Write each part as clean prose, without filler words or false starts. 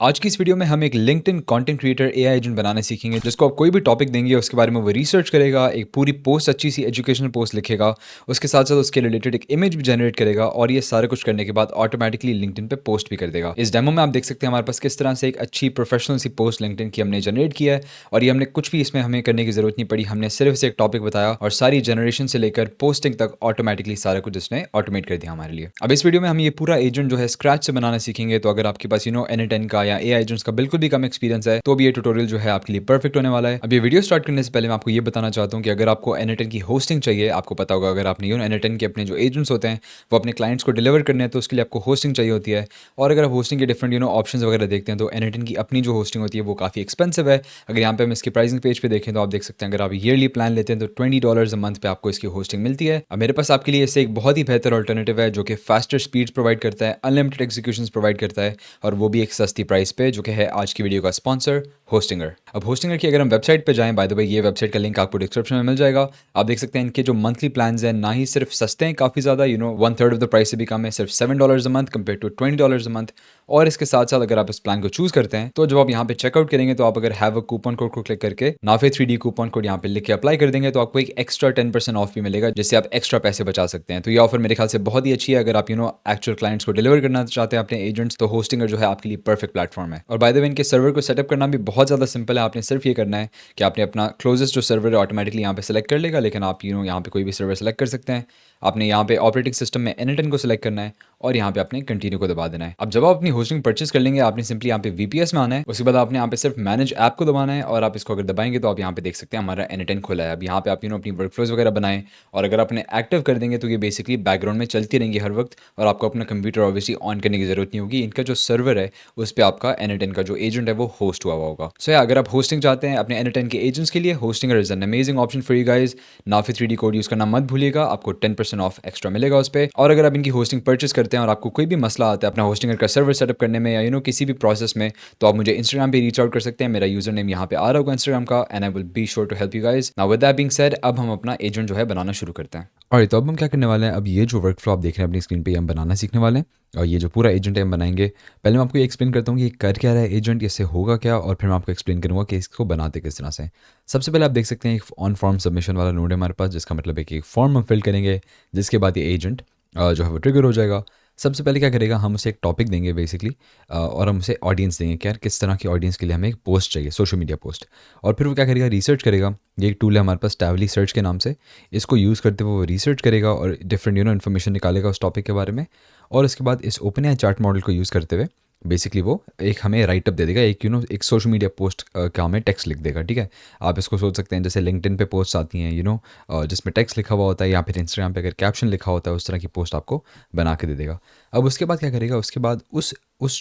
आज की इस वीडियो में हम एक LinkedIn content creator AI agent बनाना सीखेंगे जिसको आप कोई भी टॉपिक देंगे उसके बारे में वो रिसर्च करेगा, एक पूरी पोस्ट अच्छी सी एजुकेशनल पोस्ट लिखेगा, उसके साथ साथ उसके रिलेटेड एक इमेज भी जनरेट करेगा और ये सारा कुछ करने के बाद ऑटोमेटिकली लिंक्डइन पे पोस्ट भी कर देगा। इस डेमो में आप देख सकते हैं हमारे पास किस तरह से एक अच्छी प्रोफेशनल सी पोस्ट लिंक्डइन की हमने जनरेट किया है और ये हमने कुछ भी इसमें हमें करने की जरूरत नहीं पड़ी। हमने सिर्फ से एक टॉपिक बताया और सारी जनरेशन से लेकर पोस्टिंग तक ऑटोमेटिकली सारा कुछ इसने ऑटोमेट कर दिया हमारे लिए। अब इस वीडियो में हम ये पूरा एजेंट जो है स्क्रैच से बनाना सीखेंगे। तो अगर आपके पास N10 का या एआई एजेंट्स का बिल्कुल भी कम एक्सपीरियंस है तो भी ये ट्यूटोरियल जो है आपके लिए परफेक्ट होने वाला है। अब ये वीडियो स्टार्ट करने से पहले मैं आपको ये बताना चाहता हूँ कि अगर आपको N10 की होस्टिंग चाहिए, आपको पता होगा अगर आपने N10 के अपने जो एजेंट्स होते हैं वो अपने क्लाइंट्स को डिलीवर करने हैं तो उसके लिए आपको होस्टिंग चाहिए होती है। और अगर आप होस्टिंग के डिफरेंट ऑप्शंस वगैरह देखते हैं तो N10 की अपनी जो होस्टिंग होती है वो काफ़ी एक्सपेंसिव है। अगर यहाँ पे हम इसकी प्राइसिंग पेज पे देखें तो आप देख सकते हैं अगर आप ईयरली प्लान लेते हैं तो $20 मंथ पे आपको इसकी होस्टिंग मिलती है। अब मेरे पास आपके लिए इससे एक बहुत ही बेहतर ऑल्टरनेटिव है जो कि फास्टर स्पीड्स प्रोवाइड करता है, अनलिमिटेड एग्जीक्यूशंस प्रोवाइड करता है और वो भी एक सस्ती प्राइस पे, जो कि है आज की वीडियो का स्पॉन्सर होस्टिंगर। अब होस्टिंगर की अगर हम वेबसाइट पे जाएं, बाय द वे ये वेबसाइट का लिंक आपको डिस्क्रिप्शन में मिल जाएगा। आप देख सकते हैं इनके जो मंथली प्लान्स हैं ना ही सिर्फ सस्ते हैं काफ़ी ज़्यादा, 1/3 ऑफ द प्राइस से भी कम है, सिर्फ $7 a month compare to $20 a month. और इसके साथ साथ अगर आप इस प्लान को चूज करते हैं तो जब आप यहाँ पे चेकआउट करेंगे तो आप अगर हैव अ कूपन कोड को क्लिक करके नाफे 3D कूपन कोड यहाँ पे लिख के अप्लाई कर देंगे तो आपको एक एक्स्ट्रा 10% ऑफ भी मिलेगा, जिससे आप एक्स्ट्रा पैसे बचा सकते हैं। तो ये ऑफर मेरे ख्याल से बहुत ही अच्छी है। अगर आप एक्चुअल क्लाइंट्स को डिलीवर करना चाहते हैं अपने एजेंट्स, तो होस्टिंगर जो है आपके लिए परफेक्ट प्लेटफॉर्म है। और बाय द वे इनके सर्वर को सेटअप करना भी बहुत ज़्यादा सिंपल है। आपने सिर्फ ये करना है कि आपने अपना क्लोजेस्ट जो सर्वर है ऑटोमेटिकली यहाँ पे सेलेक्ट कर लेगा, लेकिन आप यहाँ पे कोई भी सर्वर सेलेक्ट कर सकते हैं। आपने यहाँ पे ऑपरेटिंग सिस्टम में N10 को सिलेक्ट करना है और यहाँ पे आपने कंटिन्यू को दबा देना है। अब जब आप अपनी होस्टिंग परचेज कर लेंगे आपने सिंपली यहाँ पे VPS में आना है, उसके बाद आपने यहाँ पे सिर्फ मैनेज ऐप को दबाना है और आप इसको अगर दबाएंगे तो आप यहाँ पे देख सकते हैं हमारा N10 खुला है। अब यहाँ पे आप अपनी वर्कफ्लोज वगैरह बनाएं और अगर आपने एक्टिव कर देंगे तो ये बेसिकली बैकग्राउंड में चलती रहेंगी हर वक्त और आपको अपना कंप्यूटर ऑब्वियसली ऑन करने की जरूरत नहीं होगी। इनका जो सर्वर है उस पर आपका N10 का जो एजेंट है वो होस्ट हुआ होगा। सो अगर आप होस्टिंग चाहते हैं अपने N10 के एजेंट्स के लिए, Hostinger is an amazing option for you guys. नाफी 3D कोड यूज करना मत भूलिएगा, आपको 10% ऑफ एक्स्ट्रा मिलेगा उस पर। और अगर आप इनकी होस्टिंग परचेस करते हैं और आपको कोई भी मसला आता है अपना होस्टिंगर का सर्वर सेटअप करने में या किसी भी प्रोसेस में, तो आप मुझे इंस्टाग्राम पे रीच आउट कर सकते हैं। मेरा यूजर नेम यहाँ पे आ रहा होगा इंस्टाग्राम का and I will be sure to help you guys. Now with that being said अब हम अपना एजेंट जो है बनाना शुरू करते हैं। और तो अब हम क्या करने वाले हैं, अब ये जो वर्क फ्लो आप देख रहे हैं अपनी स्क्रीन पे हम बनाना सीखने वाले हैं और ये जो पूरा एजेंट है हम बनाएंगे। पहले मैं आपको ये एक्सप्लेन करता हूँ कि ये कर क्या रहा है एजेंट, इससे होगा क्या, और फिर मैं आपको एक्सप्लेन करूँगा कि इसको बनाते किस तरह से। सबसे पहले आप देख सकते हैं एक ऑन फॉर्म सबमिशन वाला नोड है हमारे पास, जिसका मतलब है कि एक फॉर्म हम फिल करेंगे जिसके बाद ये एजेंट जो है वो ट्रिगर हो जाएगा। सबसे पहले क्या करेगा, हम उसे एक टॉपिक देंगे बेसिकली और हम उसे ऑडियंस देंगे कि यार किस तरह की ऑडियंस के लिए हमें एक पोस्ट चाहिए, सोशल मीडिया पोस्ट। और फिर वो क्या करेगा, रिसर्च करेगा। ये एक टूल है हमारे पास टैवली सर्च के नाम से, इसको यूज़ करते हुए वो रिसर्च करेगा और डिफरेंट इन्फॉर्मेशन निकालेगा उस टॉपिक के बारे में। और उसके बाद इस ओपन एआई चार्ट मॉडल को यूज़ करते हुए बेसिकली वो एक हमें राइटअप दे देगा, एक एक सोशल मीडिया पोस्ट का हमें टेक्स्ट लिख देगा। ठीक है, आप इसको सोच सकते हैं जैसे लिंक्डइन पे पोस्ट आती हैं जिसमें टेक्स्ट लिखा हुआ होता है, या फिर इंस्टाग्राम पे अगर कैप्शन लिखा होता है उस तरह की पोस्ट आपको बना के दे देगा। अब उसके बाद क्या करेगा, उसके बाद उस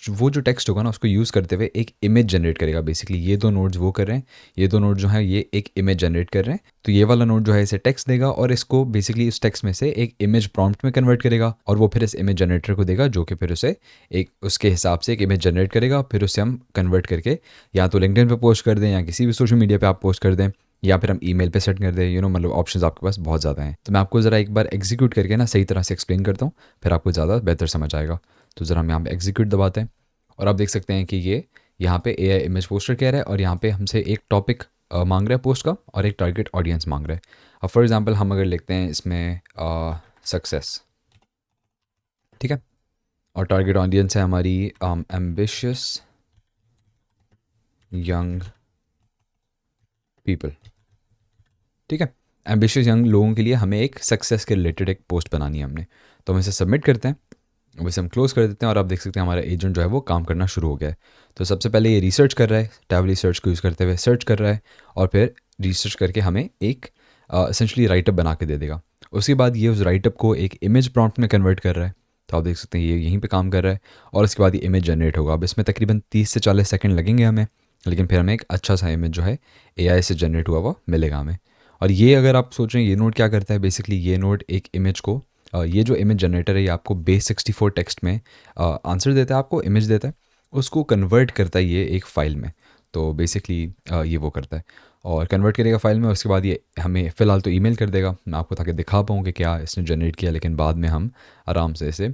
वो जो टेक्स्ट होगा ना उसको यूज़ करते हुए एक इमेज जनरेट करेगा। बेसिकली ये दो नोड्स वो कर रहे हैं, ये दो नोड जो है ये एक इमेज जनरेट कर रहे हैं। तो ये वाला नोड जो है इसे टेक्स्ट देगा और इसको बेसिकली इस टेक्स्ट में से एक इमेज प्रॉम्प्ट में कन्वर्ट करेगा और वो फिर इस इमेज जनरेटर को देगा, जो कि फिर उसे एक उसके हिसाब से एक इमेज जनरेट करेगा। फिर उसे हम कन्वर्ट करके या तो लिंक्डइन पे पोस्ट कर दें या किसी भी सोशल मीडिया पे आप पोस्ट कर दें, या फिर हम ईमेल पे सेट कर दें। मतलब ऑप्शंस आपके पास बहुत ज़्यादा हैं। तो मैं आपको ज़रा एक बार एग्जीक्यूट करके ना सही तरह से एक्सप्लेन करता हूँ, फिर आपको ज़्यादा बेहतर समझ आएगा। तो ज़रा हम यहाँ पे एग्जीक्यूट दबाते हैं और आप देख सकते हैं कि ये यहाँ पे एआई इमेज पोस्टर कह रहा है और यहाँ पे हमसे एक टॉपिक मांग रहा है पोस्ट का और एक टारगेट ऑडियंस मांग रहा है। अब फॉर एग्जांपल हम अगर लिखते हैं इसमें सक्सेस, ठीक है, और टारगेट ऑडियंस है हमारी एम्बिशियस यंग पीपल। ठीक है, एम्बिशियस यंग लोगों के लिए हमें एक सक्सेस के रिलेटेड एक पोस्ट बनानी है हमने। तो हम इसे सबमिट करते हैं, वैसे हम क्लोज कर देते हैं और आप देख सकते हैं हमारा एजेंट जो है वो काम करना शुरू हो गया है। तो सबसे पहले ये रिसर्च कर रहा है, टैवली सर्च को यूज़ करते हुए सर्च कर रहा है और फिर रिसर्च करके हमें एक एसेंशली राइटअप बना के दे देगा। उसके बाद ये उस राइटअप को एक इमेज प्रॉम्प्ट में कन्वर्ट कर रहा है। तो आप देख सकते हैं ये यहीं पे काम कर रहा है और उसके बाद ये इमेज जनरेट होगा। अब इसमें तकरीबन 30 से 40 सेकंड लगेंगे हमें, लेकिन फिर हमें एक अच्छा सा इमेज जो है एआई से जनरेट हुआ वो मिलेगा हमें। और ये अगर आप सोच रहे हैं ये नोड क्या करता है, बेसिकली ये नोड एक इमेज को ये जो इमेज जनरेटर है ये आपको बेस 64 टेक्स्ट में आंसर देता है, आपको इमेज देता है, उसको कन्वर्ट करता है ये एक फ़ाइल में। तो बेसिकली ये वो करता है और कन्वर्ट करेगा फाइल में। उसके बाद ये हमें फ़िलहाल तो ईमेल कर देगा, मैं आपको ताकि दिखा पाऊँ कि क्या इसने जनरेट किया, लेकिन बाद में हम आराम से इसे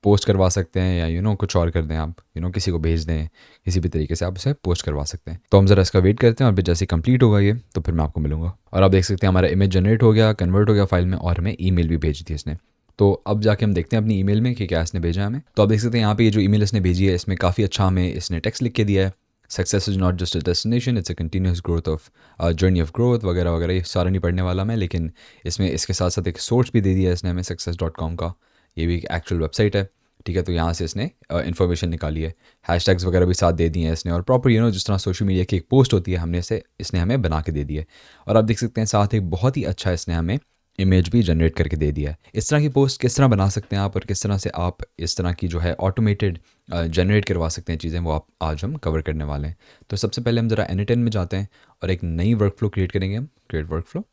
पोस्ट करवा सकते हैं या कुछ और कर दें आप, किसी को भेज दें, किसी भी तरीके से आप उसे पोस्ट करवा सकते हैं। तो हम ज़रा इसका वेट करते हैं और फिर जैसे कंप्लीट होगा ये तो फिर मैं आपको मिलूंगा। और आप देख सकते हैं हमारा इमेज जनरेट हो गया, कन्वर्ट हो गया फाइल में, और हमें ईमेल भी भेज दी इसने। तो अब जाके हम देखते हैं अपनी ईमेल में कि क्या इसने भेजा है हमें। तो आप देख सकते हैं यहाँ पे ये जो ईमेल इसने भेजी है इसमें काफ़ी अच्छा हमें इसने टेक्स्ट लिख के दिया है। Success is not just a destination, it's a continuous growth of journey of growth वगैरह वगैरह। ये सारा नहीं पढ़ने वाला मैं, लेकिन इसमें इसके साथ साथ एक सोर्स भी दे दिया है इसने हमें, सक्सेस.com का। ये भी एक एक्चुअल वेबसाइट है, ठीक है। तो यहाँ से इसने इन्फॉर्मेशन निकाली है, हैशटैग्स वगैरह भी साथ दे दिए हैं इसने, और प्रॉपर जिस तरह सोशल मीडिया की एक पोस्ट होती है हमने इसने हमें बना के दे दी है। और आप देख सकते हैं साथ एक बहुत ही अच्छा इसने हमें इमेज भी जनरेट करके दे दिया है। इस तरह की पोस्ट किस तरह बना सकते हैं आप, और किस तरह से आप इस तरह की जो है ऑटोमेटेड जनरेट करवा सकते हैं चीज़ें, वो आप आज हम कवर करने वाले हैं। तो सबसे पहले हम ज़रा N10 में जाते हैं और एक नई वर्क फ्लो क्रिएट करेंगे हम, क्रिएट वर्क फ्लो।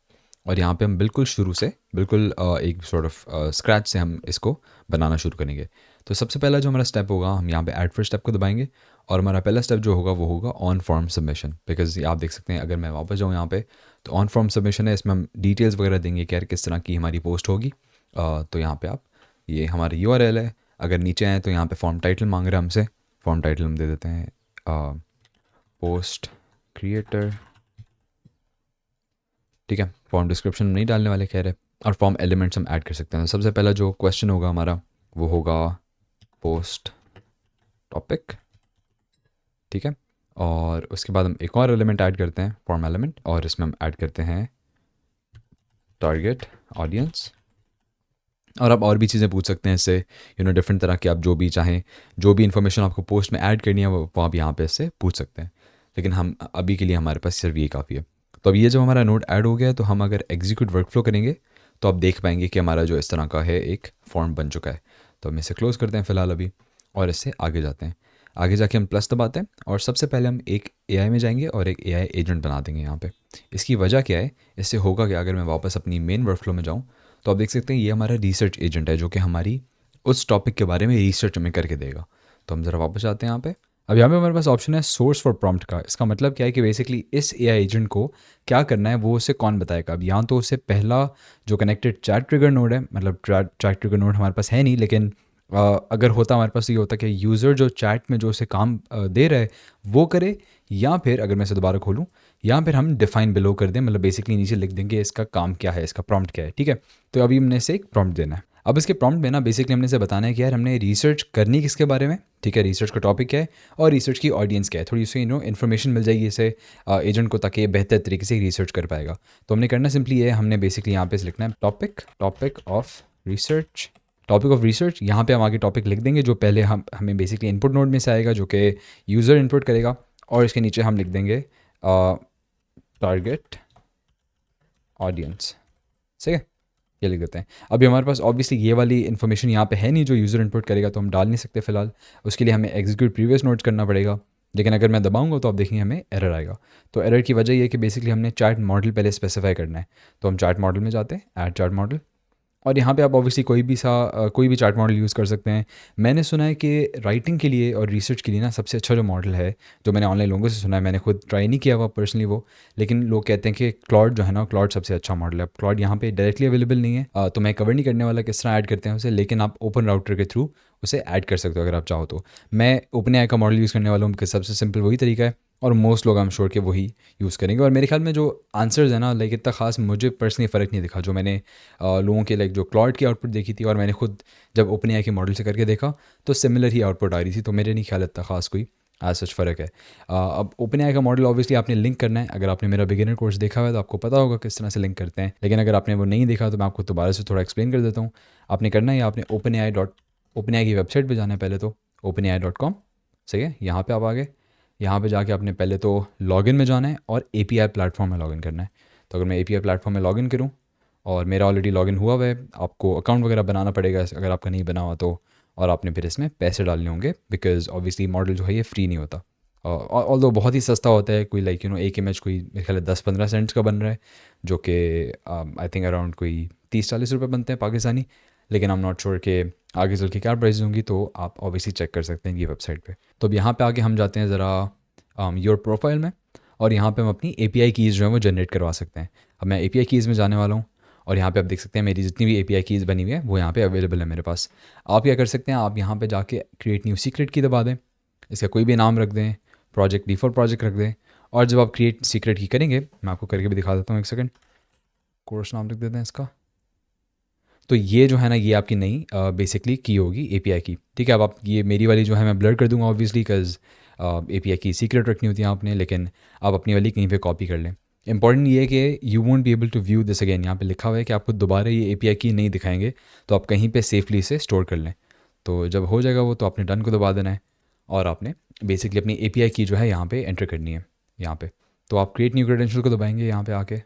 और यहाँ पे हम बिल्कुल शुरू से, बिल्कुल एक सॉर्ट ऑफ स्क्रैच से हम इसको बनाना शुरू करेंगे। तो सबसे पहला जो हमारा स्टेप होगा, हम यहाँ पे ऐड फर्स्ट स्टेप को दबाएंगे, और हमारा पहला स्टेप जो होगा वो होगा ऑन फॉर्म सबमिशन। बिकॉज आप देख सकते हैं, अगर मैं वापस जाऊँ यहाँ पे, तो ऑन फॉर्म सबमिशन है, इसमें हम डिटेल्स वगैरह देंगे कि यार किस तरह की हमारी पोस्ट होगी। तो यहाँ पे आप, ये हमारी URL है। अगर नीचे आए तो यहाँ पे फॉर्म टाइटल मांग रहे हैं हमसे, फॉर्म टाइटल हम दे देते हैं पोस्ट क्रिएटर, ठीक है। फॉर्म डिस्क्रिप्शन नहीं डालने वाले कह रहे, और फॉर्म एलिमेंट्स हम ऐड कर सकते हैं। तो सबसे पहला जो क्वेश्चन होगा हमारा वो होगा पोस्ट टॉपिक, ठीक है। और उसके बाद हम एक और एलिमेंट ऐड करते हैं, फॉर्म एलिमेंट, और इसमें हम ऐड करते हैं टारगेट ऑडियंस। और आप और भी चीज़ें पूछ सकते हैं इससे, डिफरेंट तरह के आप जो भी चाहें, जो भी इन्फॉर्मेशन आपको पोस्ट में ऐड करनी है वो आप यहाँ पे इससे पूछ सकते हैं। लेकिन हम अभी के लिए हमारे पास सिर्फ ये काफ़ी है। तो अब ये जब हमारा नोड ऐड हो गया, तो हम अगर एग्जीक्यूट वर्क फ्लो करेंगे तो आप देख पाएंगे कि हमारा जो इस तरह का है एक फॉर्म बन चुका है। तो हम इसे क्लोज़ करते हैं फ़िलहाल अभी, और इससे आगे जाते हैं। आगे जाके हम प्लस दबाते हैं, और सबसे पहले हम एक AI में जाएंगे और एक AI एजेंट बना देंगे यहाँ पे। इसकी वजह क्या है, इससे होगा कि अगर मैं वापस अपनी मेन वर्क फ्लो में जाऊँ, तो आप देख सकते हैं ये हमारा रिसर्च एजेंट है, जो कि हमारी उस टॉपिक के बारे में रिसर्च हमें करके देगा। तो हम ज़रा वापस आते हैं यहाँ पे। अब यहाँ पे हमारे पास ऑप्शन है सोर्स फॉर प्रॉम्प्ट का। इसका मतलब क्या है कि बेसिकली इस AI एजेंट को क्या करना है वो उसे कौन बताएगा। अब यहाँ तो उससे पहला जो कनेक्टेड चैट ट्रिगर नोड है, मतलब चैट ट्रिगर नोड हमारे पास है नहीं, लेकिन अगर होता हमारे पास, ये होता कि यूज़र जो चैट में जो उसे काम दे रहा है वो करे, या फिर अगर मैं इसे दोबारा खोलूँ, या फिर हम डिफाइन बिलो कर दें, मतलब बेसिकली नीचे लिख देंगे इसका काम क्या है, इसका प्रॉम्प्ट क्या है, ठीक है। तो अभी हमने इसे एक प्रॉम्प्ट देना है। अब इसके प्रॉम्प्ट में ना बेसिकली हमने इसे बताना है कि यार हमने रिसर्च करनी किसके बारे में, ठीक है, रिसर्च का टॉपिक क्या है और रिसर्च की ऑडियंस क्या है। थोड़ी सी इन्फॉर्मेशन मिल जाएगी इसे एजेंट को, ताकि बेहतर तरीके से रिसर्च कर पाएगा। तो हमने करना सिंपली ये है, हमने बेसिकली यहाँ पे लिखना है topic of research, topic of research. यहाँ पे हम आगे टॉपिक लिख देंगे जो पहले हमें बेसिकली इनपुट नोड में से आएगा, जो कि यूज़र इनपुट करेगा, और इसके नीचे हम लिख देंगे टारगेट ऑडियंस, सही है, ये लिख देते हैं। अभी हमारे पास ऑब्वियसली ये वाली इन्फॉर्मेशन यहाँ पे है नहीं जो यूज़र इनपुट करेगा, तो हम डाल नहीं सकते फ़िलहाल। उसके लिए हमें एग्जीक्यूट प्रीवियस नोट्स करना पड़ेगा, लेकिन अगर मैं दबाऊंगा तो आप देखेंगे हमें एरर आएगा। तो एरर की वजह ये है कि बेसिकली हमने चार्ट मॉडल पहले स्पेसिफाई करना है। तो हम चार्ट मॉडल में जाते हैं, ऐड चार्ट मॉडल, और यहाँ पे आप ऑब्वियसली कोई भी चार्ट मॉडल यूज़ कर सकते हैं। मैंने सुना है कि राइटिंग के लिए और रिसर्च के लिए ना सबसे अच्छा जो मॉडल है, जो मैंने ऑनलाइन लोगों से सुना है, मैंने खुद ट्राई नहीं किया हुआ पर्सनली वो, लेकिन लोग कहते हैं कि क्लॉड जो है ना, क्लॉड सबसे अच्छा मॉडल है। क्लॉड यहाँ पे डायरेक्टली अवेलेबल नहीं है, तो मैं कवर नहीं करने वाला किस तरह ऐड करते हैं उसे, लेकिन आप ओपन राउटर के थ्रू उसे ऐड कर सकते हो अगर आप चाहो तो। मैं ओपन AI का मॉडल यूज़ करने वाला हूँ, सबसे सिंपल वही तरीका है, और मोस्ट लोग आई एम श्योर के वही यूज़ करेंगे। और मेरे ख्याल में जो आंसर्स है ना, लाइक इतना खास मुझे पर्सनली फ़र्क नहीं दिखा, जो मैंने लोगों के लाइक जो क्लॉड की आउटपुट देखी थी, और मैंने खुद जब ओपन AI के मॉडल से करके देखा तो सिमिलर ही आउटपुट आ रही थी। तो मेरे नहीं ख्याल इतना खास कोई आज सच फ़र्क है। अब ओपन AI का मॉडल ऑब्वियसली आपने लिंक करना है। अगर आपने मेरा बिगिनर कोर्स देखा हुआ है तो आपको पता होगा किस तरह से लिंक करते हैं, लेकिन अगर आपने वो नहीं देखा तो मैं आपको दोबारा से थोड़ा एक्सप्लेन कर देता हूँ। आपने करना है, आपने ओपन AI की वेबसाइट पर जाना है पहले तो, openai.com, सही है। यहाँ पे आप आगे, यहाँ पे जाके आपने पहले तो लॉगिन में जाना है और API प्लेटफॉर्म में लॉगिन करना है। तो अगर मैं API प्लेटफॉर्म में लॉगिन करूँ, और मेरा ऑलरेडी लॉगिन हुआ हुआ है, आपको अकाउंट वगैरह बनाना पड़ेगा अगर आपका नहीं बना हुआ तो, और आपने फिर इसमें पैसे डालने होंगे, बिकॉज ऑब्वियसली मॉडल जो है ये फ्री नहीं होता। ऑल्दो बहुत ही सस्ता होता है, कोई लाइक एक इमेज कोई मेरे ख्याल 10-15 सेंट्स का बन रहा है, जो कि आई थिंक अराउंड कोई 30-40 रुपये बनते हैं पाकिस्तानी, लेकिन आई एम नॉट श्योर कि आगे चल के क्या प्राइस होंगी, तो आप ऑब्वियसली चेक कर सकते हैं ये वेबसाइट पे। तो अब यहाँ पे आगे हम जाते हैं ज़रा योर प्रोफाइल में, और यहाँ पे हम अपनी API कीज़ जो है वो जनरेट करवा सकते हैं। अब मैं API कीज़ में जाने वाला हूँ, और यहाँ पे आप देख सकते हैं मेरी जितनी भी एपीआई कीज़ बनी हुई है वो यहाँ पे अवेलेबल है मेरे पास। आप क्या कर सकते हैं, आप यहाँ पे जाके क्रिएट न्यू सीक्रेट की दबा दें, इसका कोई भी नाम रख दें, प्रोजेक्ट डिफ़ॉल्ट प्रोजेक्ट रख दें, और जब आप क्रिएट सीक्रेट की करेंगे, मैं आपको करके भी दिखा देता हूँ, एक सेकंड, कोर्स नाम लिख देते हैं इसका। तो ये जो है ना, ये आपकी नई बेसिकली की होगी एपीआई की, ठीक है। अब आप ये मेरी वाली जो है मैं ब्लर कर दूंगा ऑब्वियसली, बिकॉज एपीआई की सीक्रेट रखनी होती है आपने, लेकिन आप अपनी वाली कहीं पे कॉपी कर लें। इंपॉर्टेंट ये है कि you won't be able to view this again, यहाँ पे लिखा हुआ है कि आपको दोबारा ये एपीआई की नहीं दिखाएंगे, तो आप कहीं पे सेफली इसे स्टोर कर लें। तो जब हो जाएगा वो, तो आपने डन को दबा देना है, और आपने बेसिकली अपनी एपीआई की जो है यहाँ पे एंटर करनी है यहाँ पे। तो आप क्रिएट न्यू क्रेडेंशियल को दबाएंगे यहाँ पे आके,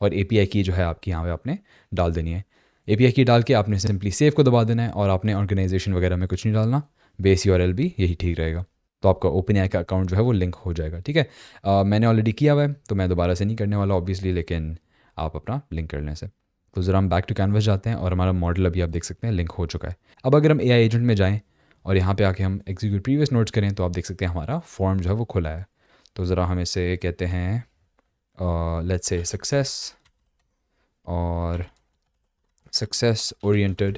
और एपीआई की जो है आपकी यहाँ पे आपने डाल देनी है। एपीआई की डाल के आपने सिंपली सेव को दबा देना है, और आपने ऑर्गेनाइजेशन वगैरह में कुछ नहीं डालना, बेस यूआरएल भी यही ठीक रहेगा। तो आपका ओपन एआई का अकाउंट जो है वो लिंक हो जाएगा, ठीक है। मैंने ऑलरेडी किया हुआ है, तो मैं दोबारा से नहीं करने वाला ऑब्वियसली, लेकिन आप अपना लिंक कर लें से। तो ज़रा हम बैक टू कैनवस जाते हैं, और हमारा मॉडल अभी आप देख सकते हैं लिंक हो चुका है। अब अगर हम एआई एजेंट में जाएँ और यहाँ पे आके हम एग्जीक्यूट प्रीवियस नोट्स करें, तो आप देख सकते हैं हमारा फॉर्म जो है वो खुला है। तो ज़रा हम इसे कहते हैं लेट्स से सक्सेस और सक्सेस ओरिएंटेड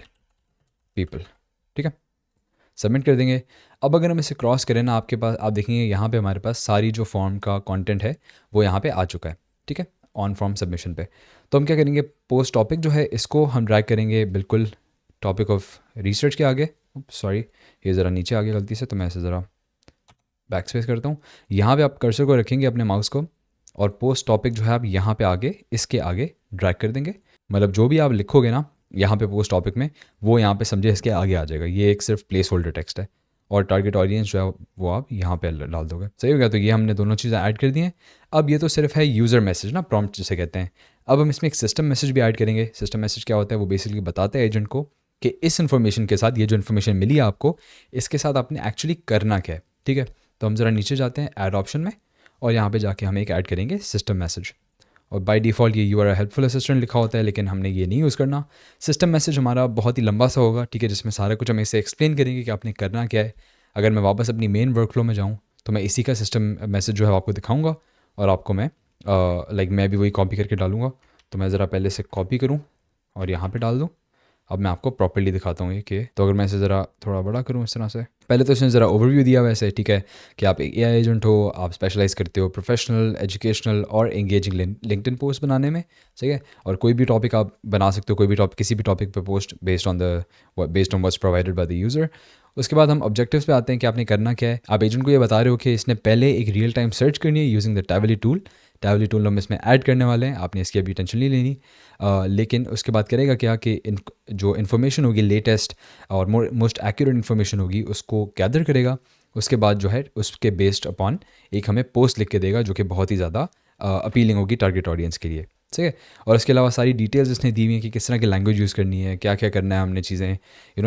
पीपल, ठीक है। सबमिट कर देंगे। अब अगर हम इसे क्रॉस करें ना, आपके पास आप देखेंगे यहाँ पे हमारे पास सारी जो फॉर्म का कंटेंट है वो यहाँ पे आ चुका है, ठीक है, ऑन फॉर्म सबमिशन पे। तो हम क्या करेंगे, पोस्ट टॉपिक जो है इसको हम ड्रैग करेंगे बिल्कुल टॉपिक ऑफ रिसर्च के आगे। सॉरी, ये ज़रा नीचे आ गया गलती से, तो मैं इसे ज़रा बैक स्पेस करता हूँ। यहाँ पे आप कर्सर को रखेंगे अपने माउस को, और पोस्ट टॉपिक जो है आप यहाँ पे आगे इसके आगे ड्रैग कर देंगे। मतलब जो भी आप लिखोगे ना यहाँ पे पोस्ट टॉपिक में, वो यहाँ पे समझे इसके आगे आ जाएगा। ये एक सिर्फ प्लेस होल्डर टेक्स्ट है, और टारगेट ऑडियंस जो है वो आप यहाँ पे डाल दोगे। सही हो गया। तो ये हमने दोनों चीज़ें ऐड कर दी हैं। अब ये तो सिर्फ है यूज़र मैसेज ना, प्रॉम्प्ट जिसे कहते हैं। अब हम इसमें एक सिस्टम मैसेज भी ऐड करेंगे। सिस्टम मैसेज क्या होता है, वो बेसिकली बताता है एजेंट को कि इस इन्फॉर्मेशन के साथ, ये जो इन्फॉर्मेशन मिली है आपको, इसके साथ आपने एक्चुअली करना क्या है, ठीक है। तो हम ज़रा नीचे जाते हैं ऐड ऑप्शन में, और यहाँ पे जाके हम एक ऐड करेंगे सिस्टम मैसेज। और बाय डिफ़ॉल्ट ये यू आर हेल्पफुल असिस्टेंट लिखा होता है, लेकिन हमने ये नहीं यूज़ करना। सिस्टम मैसेज हमारा बहुत ही लंबा सा होगा, ठीक है, जिसमें सारा कुछ हम इसे एक्सप्लेन करेंगे कि आपने करना क्या है। अगर मैं वापस अपनी मेन वर्कफ्लो में जाऊँ, तो मैं इसी का सिस्टम मैसेज जो है आपको दिखाऊंगा, और आपको मैं मैं भी वही कॉपी करके डालूंगा। तो मैं ज़रा पहले से कॉपी करूँ और यहाँ पे डाल दूँ। अब मैं आपको प्रॉपर्ली दिखाता हूँ ये कि, तो अगर मैं इसे ज़रा थोड़ा बड़ा करूँ इस तरह से, पहले तो इसने ज़रा ओवरव्यू दिया वैसे, ठीक है, कि आप एक एआई एजेंट हो, आप स्पेशलाइज करते हो प्रोफेशनल, एजुकेशनल और एंगेजिंग लिंक्डइन पोस्ट बनाने में, सही है। और कोई भी टॉपिक आप बना सकते हो, कोई भी टॉपिक, किसी भी टॉपिक पे post based on what's provided by the user. उसके बाद हम ऑब्जेक्टिव्स पे आते हैं कि आपने करना क्या है। आप एजेंट को ये बता रहे हो कि इसने पहले एक रियल टाइम सर्च करनी है यूजिंग द टैवली टूल। टैवली टूल हम इसमें ऐड करने वाले हैं, आपने इसकी अभी टेंशन नहीं लेनी। लेकिन उसके बाद करेगा क्या कि जो इन्फॉर्मेशन होगी लेटेस्ट और मोस्ट एक्यूरेट इन्फॉर्मेशन होगी उसको गैदर करेगा। उसके बाद जो है उसके बेस्ड अपॉन एक हमें पोस्ट लिख के देगा, जो कि बहुत ही ज़्यादा अपीलिंग होगी टारगेट ऑडियंस के लिए, ठीक है। और इसके अलावा सारी डिटेल्स इसने दी हुई हैं कि किस तरह की लैंग्वेज यूज़ करनी है, क्या क्या करना है हमने चीज़ें,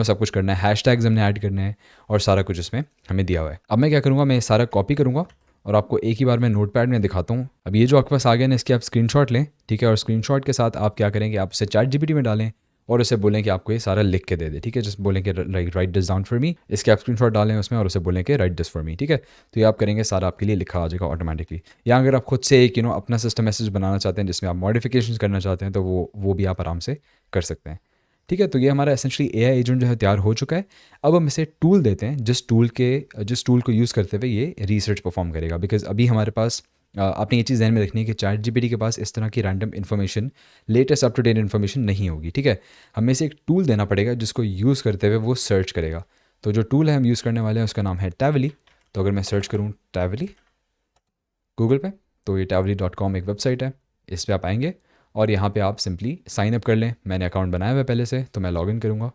सब कुछ करना है, हैशटैग्स हमने ऐड करने हैं, और सारा कुछ इसमें हमें दिया हुआ है। अब मैं क्या करूँगा, मैं सारा कॉपी करूँगा और आपको एक ही बार मैं नोटपैड में दिखाता हूँ। अब ये जो आपके पास आ गया ना, इसके आप स्क्रीनशॉट लें, ठीक है। और स्क्रीनशॉट के साथ आप क्या करेंगे, आप इसे ChatGPT में डालें और उसे बोलें कि आपको ये सारा लिख के दे दे, ठीक है। जस्ट बोलें कि right this down for me, इसके आप स्क्रीनशॉट डालें उसमें, और उसे बोलें कि राइट दिस फॉर मी, ठीक है। तो ये आप करेंगे, सारा आपके लिए लिखा आ जाएगा ऑटोमेटिकली। या अगर आप खुद से एक अपना सिस्टम मैसेज बनाना चाहते हैं जिसमें आप मॉडिफिकेशन करना चाहते हैं, तो वो भी आप आराम से कर सकते हैं, ठीक है। तो ये हमारा एसेंशली एआई एजेंट जो है तैयार हो चुका है। अब हम इसे टूल देते हैं, जिस टूल को यूज़ करते हुए ये रिसर्च परफॉर्म करेगा। बिकॉज अभी हमारे पास आपने ये चीज़ ध्यान में रखनी है कि ChatGPT के पास इस तरह की random information, latest up to date information नहीं होगी, ठीक है। हमें इसे एक टूल देना पड़ेगा जिसको यूज़ करते हुए वो सर्च करेगा। तो जो टूल है हम यूज़ करने वाले हैं उसका नाम है टैवली। तो अगर मैं सर्च करूँ टैवली गूगल पे, तो ये tavily.com एक वेबसाइट है, इस पर आप आएंगे और यहाँ पे आप सिंपली साइन अप कर लें। मैंने अकाउंट बनाया हुआ है पहले से, तो मैं लॉगिन करूँगा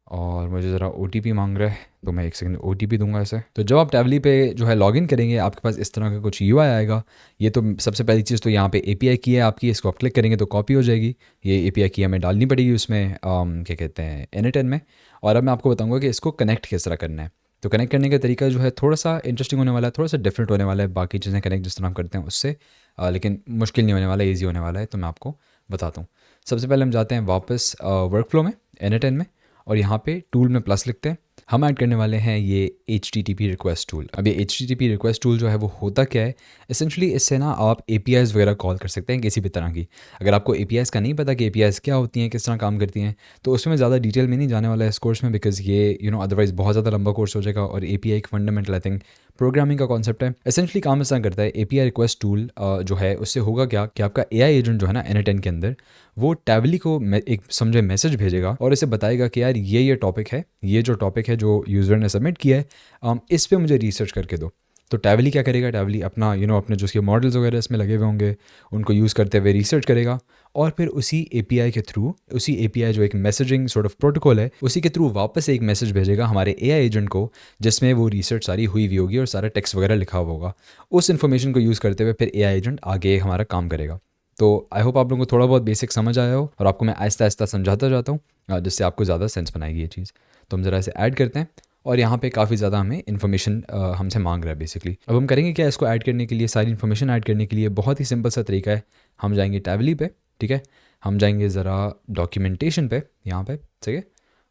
और मुझे ज़रा OTP मांग रहा है, तो मैं 1 सेकंड OTP दूंगा इसे। तो जब आप टैवली पे जो है लॉगिन करेंगे, आपके पास इस तरह का कुछ UI आएगा। ये तो सबसे पहली चीज़ तो यहाँ पे API की है आपकी, इसको आप क्लिक करेंगे तो कॉपी हो जाएगी। ये API की हमें डालनी पड़ेगी उसमें क्या कहते हैं N10 में। और अब मैं आपको बताऊँगा कि इसको कनेक्ट किस तरह करना है। तो कनेक्ट करने का तरीका जो है थोड़ा सा इंटरेस्टिंग होने वाला है, थोड़ा सा डिफरेंट होने वाला है बाकी चीज़ें कनेक्ट जिस तरह हम करते हैं उससे, लेकिन मुश्किल नहीं होने वाला है, ईजी होने वाला है। तो मैं आपको बताता हूँ। सबसे पहले हम जाते हैं वापस वर्कफ्लो में N10 में, और यहाँ पे टूल में प्लस लिखते हैं। हम ऐड करने वाले हैं ये HTTP रिक्वेस्ट टूल। अब ये HTTP रिक्वेस्ट टूल जो है वो होता क्या है, एसेंशली इससे ना आप APIs वगैरह कॉल कर सकते हैं किसी भी तरह की। अगर आपको APIs का नहीं पता कि APIs क्या होती हैं, किस तरह काम करती हैं, तो उसमें ज़्यादा डिटेल में नहीं जाने वाला है इस कोर्स में, बिकॉज ये अदरवाइज़ बहुत ज़्यादा लंबा कोर्स हो जाएगा। और API एक फंडामेंटल आई थिंक प्रोग्रामिंग का कॉन्सेप्ट है। एसेंशली काम इस तरह करता है, API रिक्वेस्ट टूल जो है उससे होगा क्या कि आपका AI एजेंट जो है ना N10 के अंदर, वो टैवली को एक समझे मैसेज भेजेगा और इसे बताएगा कि यार ये टॉपिक है, ये जो टॉपिक है जो यूज़र ने सबमिट किया है, इस पे मुझे रिसर्च करके दो। तो टैवली क्या करेगा, टैवली अपना अपने जो उसके मॉडल्स वगैरह इसमें लगे हुए होंगे उनको यूज़ करते हुए रिसर्च करेगा, और फिर उसी API के थ्रू, उसी API जो एक मैसेजिंग सॉर्ट ऑफ प्रोटोकॉल है, उसी के थ्रू वापस एक मैसेज भेजेगा हमारे AI एजेंट को, जिसमें वो रिसर्च सारी हुई हुई होगी और सारा टेक्स्ट वगैरह लिखा हुआ होगा। उस इन्फॉर्मेशन को यूज़ करते हुए फिर AI एजेंट आगे हमारा काम करेगा। तो आई होप आप लोगों को थोड़ा बहुत बेसिक समझ आया हो, और आपको मैं आहिस्ता आहिस्ता समझाता जाता हूँ जिससे आपको ज़्यादा सेंस बनाएगी ये चीज़। तो हम ज़रा इसे ऐड करते हैं, और यहाँ पे काफ़ी ज़्यादा हमें इन्फॉर्मेशन हमसे मांग रहा है बेसिकली। अब हम करेंगे क्या, इसको ऐड करने के लिए, सारी इन्फॉर्मेशन ऐड करने के लिए बहुत ही सिंपल सा तरीका है। हम जाएंगे टैवली पे, ठीक है, हम जाएंगे ज़रा डॉक्यूमेंटेशन पे यहाँ पे, ठीक है,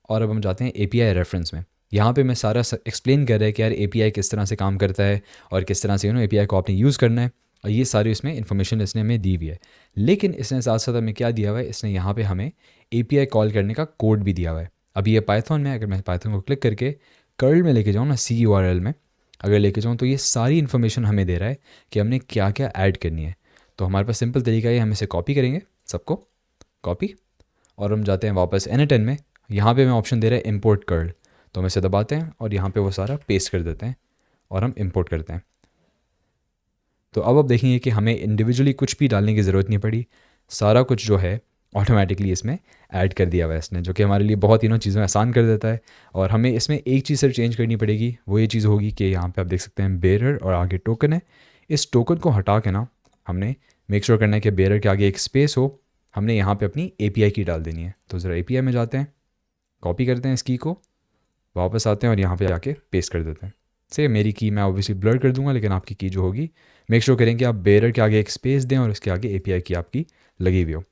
और अब हम जाते हैं API रेफरेंस में। यहाँ पे मैं सारा एक्सप्लेन कर रहा है कि यार API किस तरह से काम करता है और किस तरह से API को आपने यूज़ करना है, और ये सारी इसमें इन्फॉर्मेशन इसने हमें दी हुई है। लेकिन इसने साथ साथ हमें क्या दिया हुआ है, इसने यहाँ पे हमें API कॉल करने का कोड भी दिया हुआ है। अभी ये पाइथन में, अगर मैं पाइथन को क्लिक करके कर्ल में लेके जाऊँ ना, CURL में अगर लेके जाऊँ, तो ये सारी इन्फॉर्मेशन हमें दे रहा है कि हमने क्या क्या ऐड करनी है। तो हमारे पास सिंपल तरीका है, हम इसे कॉपी करेंगे, सबको कॉपी, और हम जाते हैं वापस N10 में। यहाँ पे हमें ऑप्शन दे रहा है इम्पोर्ट कर्ल, तो हम इसे दबाते हैं और यहाँ पे वो सारा पेस्ट कर देते हैं और हम इंपोर्ट करते हैं। तो अब आप देखेंगे कि हमें इंडिविजुअली कुछ भी डालने की ज़रूरत नहीं पड़ी, सारा कुछ जो है ऑटोमेटिकली इसमें ऐड कर दिया हुआ है इसने, जो कि हमारे लिए बहुत चीज़ें आसान कर देता है। और हमें इसमें एक चीज़ सिर्फ चेंज करनी पड़ेगी, वो ये चीज़ होगी कि यहाँ पे आप देख सकते हैं बेरर और आगे टोकन है। इस टोकन को हटा के ना हमने मेक श्योर करना है कि बेरर के आगे एक स्पेस हो, हमने यहाँ पे अपनी API की डाल देनी है। तो ज़रा API में जाते हैं, कॉपी करते हैं इस की को, वापस आते हैं और यहाँ पे जाके पेस्ट कर देते हैं। से मेरी की मैं ऑब्वियसली ब्लर कर दूंगा, लेकिन आपकी की जो होगी मेक श्योर करें कि आप बेरर के आगे एक स्पेस दें और उसके आगे API की आपकी लगी हुई हो।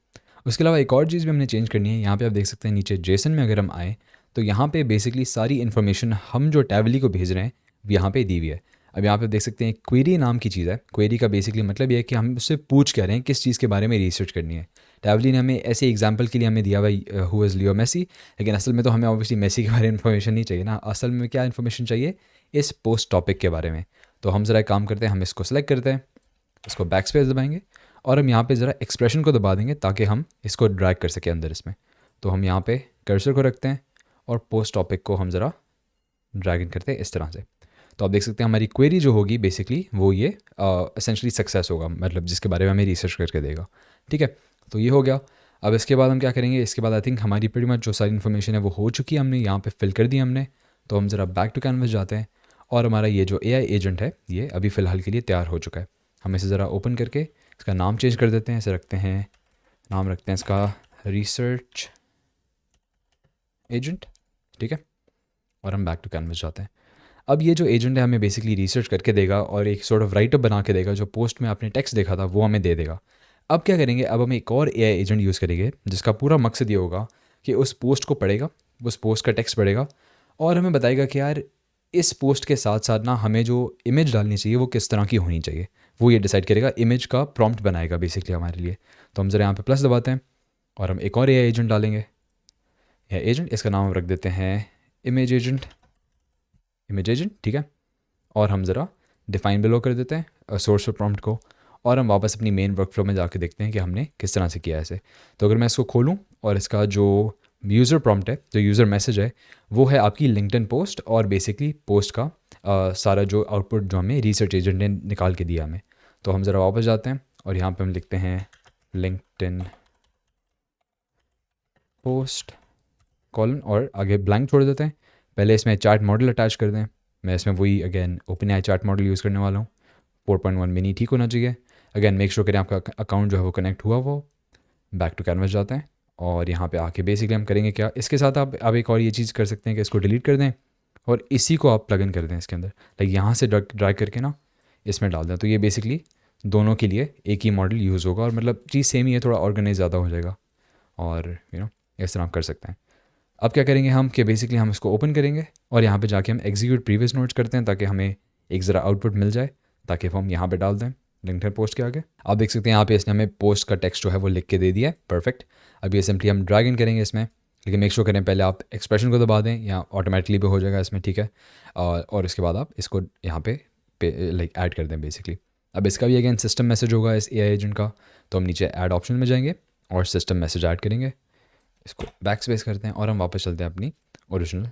उसके अलावा एक और चीज़ भी हमने चेंज करनी है। यहाँ पे आप देख सकते हैं नीचे जेसन में अगर हम आए, तो यहाँ पे बेसिकली सारी इन्फॉर्मेशन हम जो टैवली को भेज रहे हैं यहाँ पे दी हुई है। अब यहाँ पे देख सकते हैं क्वेरी नाम की चीज़ है। क्वेरी का बेसिकली मतलब ये है कि हम उससे पूछ कह रहे हैं किस चीज़ के बारे में रिसर्च करनी है। टैवली ने हमें ऐसे एग्जाम्पल के लिए हमें दिया हुआ हु इज़ लियो मेसी, लेकिन असल में तो हमें ऑब्वियसली मेसी के बारे में इन्फॉर्मेशन नहीं चाहिए ना। असल में क्या इन्फॉर्मेशन चाहिए, इस पोस्ट टॉपिक के बारे में। तो हम ज़रा काम करते हैं, हम इसको सेलेक्ट करते हैं, इसको बैक स्पेस दबाएंगे और हम यहाँ पे ज़रा एक्सप्रेशन को दबा देंगे ताकि हम इसको ड्रैग कर सकें अंदर इसमें। तो हम यहाँ पे कर्सर को रखते हैं और पोस्ट टॉपिक को हम ज़रा ड्रैग इन करते हैं इस तरह से। तो आप देख सकते हैं हमारी क्वेरी जो होगी बेसिकली वो ये एसेंशली सक्सेस होगा, मतलब जिसके बारे में हमें रिसर्च करके देगा। ठीक है, तो ये हो गया। अब इसके बाद हम क्या करेंगे, इसके बाद आई थिंक हमारी प्रीटी मच जो सारी इन्फॉर्मेशन है वो हो चुकी है, हमने यहाँ पे फिल कर दी हमने। तो हम ज़रा बैक टू कैनवस जाते हैं और हमारा ये जो AI एजेंट है ये अभी फ़िलहाल के लिए तैयार हो चुका है। हम इसे ज़रा ओपन करके इसका नाम चेंज कर देते हैं, इसे रखते हैं, नाम रखते हैं इसका रिसर्च एजेंट, ठीक है, और हम बैक टू कैनवस जाते हैं। अब ये जो एजेंट है हमें बेसिकली रिसर्च करके देगा और एक सॉर्ट ऑफ राइटअप बना के देगा, जो पोस्ट में आपने टेक्स्ट देखा था वो हमें दे देगा। अब क्या करेंगे, अब हम एक और AI एजेंट यूज़ करेंगे जिसका पूरा मकसद ये होगा कि उस पोस्ट को पढ़ेगा, उस पोस्ट का टेक्स्ट पढ़ेगा और हमें बताएगा कि यार इस पोस्ट के साथ साथ ना हमें जो इमेज डालनी चाहिए वो किस तरह की होनी चाहिए, वो ये डिसाइड करेगा, इमेज का प्रॉम्प्ट बनाएगा बेसिकली हमारे लिए। तो हम ज़रा यहाँ पे प्लस दबाते हैं और हम एक और AI एजेंट डालेंगे, या एजेंट, इसका नाम हम रख देते हैं इमेज एजेंट, ठीक है। और हम ज़रा डिफाइन बिलो कर देते हैं सोर्स और प्रॉम्प्ट को, और हम वापस अपनी मेन वर्कफ्लो में जाके देखते हैं कि हमने किस तरह से किया है इसे। तो अगर मैं इसको खोलूँ और इसका जो यूज़र प्रॉम्प्ट है, जो यूज़र मैसेज है, वो है आपकी लिंक्डइन पोस्ट, और बेसिकली पोस्ट का सारा जो आउटपुट जो हमें रिसर्च एजेंट ने निकाल के दिया हमें। तो हम ज़रा वापस जाते हैं और यहाँ पे हम लिखते हैं लिंक्डइन पोस्ट कॉलन और आगे ब्लैंक छोड़ देते हैं। पहले इसमें चार्ट मॉडल अटैच कर दें, मैं इसमें वही again OpenAI chart model use करने वाला हूँ। 4.1 मिनी ठीक होना चाहिए। अगेन मेक श्योर करें आपका अकाउंट जो है वो कनेक्ट हुआ वो। बैक टू कैनवस जाते हैं और यहाँ पे आके बेसिकली हम करेंगे क्या, इसके साथ आप एक और ये चीज़ कर सकते हैं कि इसको डिलीट कर दें और इसी को आप प्लग इन कर दें इसके अंदर, लाइक यहाँ से ड्रैग करके ना इसमें डाल दें। तो ये बेसिकली दोनों के लिए एक ही मॉडल यूज़ होगा और मतलब चीज़ सेम ही है, थोड़ा ऑर्गेनाइज ज़्यादा हो जाएगा और इस तरह आप कर सकते हैं। अब क्या करेंगे हम कि बेसिकली हम इसको ओपन करेंगे और यहाँ पे जाके हम एग्जीक्यूट प्रीवियस नोट्स करते हैं ताकि हमें एक ज़रा आउटपुट मिल जाए, ताकि हम यहाँ पे डाल दें लिंक्डइन पोस्ट के आगे। आप देख सकते हैं यहाँ पे इसने हमें पोस्ट का टेक्स्ट जो है वो लिख के दे दिया है, परफेक्ट। अब ये सिंपली हम ड्रैग इन करेंगे इसमें, लेकिन मेक श्योर करें पहले आप एक्सप्रेशन को दबा दें, या ऑटोमेटिकली भी हो जाएगा इसमें, ठीक है। और इसके बाद आप इसको यहाँ पे लाइक ऐड कर दें बेसिकली। अब इसका भी अगेन सिस्टम मैसेज होगा इस एआई एजेंट का, तो हम नीचे ऐड ऑप्शन में जाएंगे और सिस्टम मैसेज ऐड करेंगे, इसको बैक स्पेस करते हैं और हम वापस चलते हैं अपनी ओरिजिनल